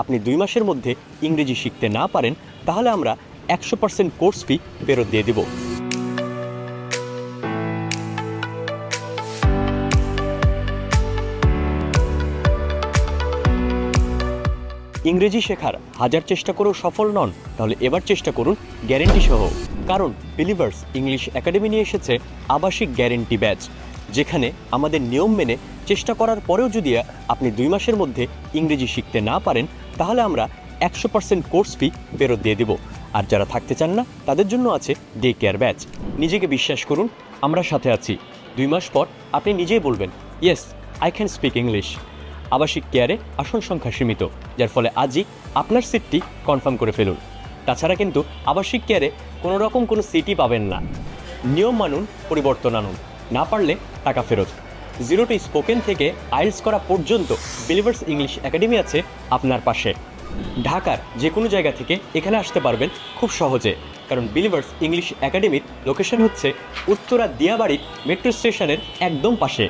আপনি 2 মাসের মধ্যে ইংরেজি শিখতে না পারেন তাহলে আমরা 100% কোর্স ফি ফেরত দিয়ে দিব। ইংরেজি শেখার হাজার চেষ্টা করেও সফল নন, তাহলে এবার চেষ্টা করুন গ্যারেন্টি সহ। কারণ বিলিভার্স ইংলিশ একাডেমি নিয়ে এসেছে আবাসিক গ্যারেন্টি ব্যাচ, যেখানে আমাদের নিয়ম মেনে চেষ্টা করার পরেও যদি আপনি 2 মাসের মধ্যে ইংরেজি শিখতে না পারেন তাহলে আমরা 100% কোর্স ফি ফেরত দিয়ে দেব। আর যারা থাকতে চান না তাদের জন্য আছে ডে কেয়ার ব্যাচ। নিজেকে বিশ্বাস করুন, আমরা সাথে আছি। 2 মাস পর আপনি নিজেই বলবেন, yes I can speak English. আবাসিক কেয়ারে আসন সংখ্যা সীমিত, যার ফলে আজই আপনার সিটটি কনফার্ম করে ফেলুন। তাছাড়া কিন্তু আবাসিক কেয়ারে কোনো রকম কোনো সিটই পাবেন না। নিয়ম মানুন, পরিবর্তন আনুন, না পারলে টাকা ফেরত। 0 to স্পোকেন থেকে আইএলটিএস করা পর্যন্ত বিলিভার্স ইংলিশ একাডেমি আছে আপনার পাশে। ঢাকার যে কোনো জায়গা থেকে এখানে আসতে পারবেন খুব সহজে, কারণ বিলিভার্স ইংলিশ একাডেমির লোকেশন হচ্ছে উত্তরা দিয়াবাড়ি মেট্রো স্টেশনের একদম পাশে।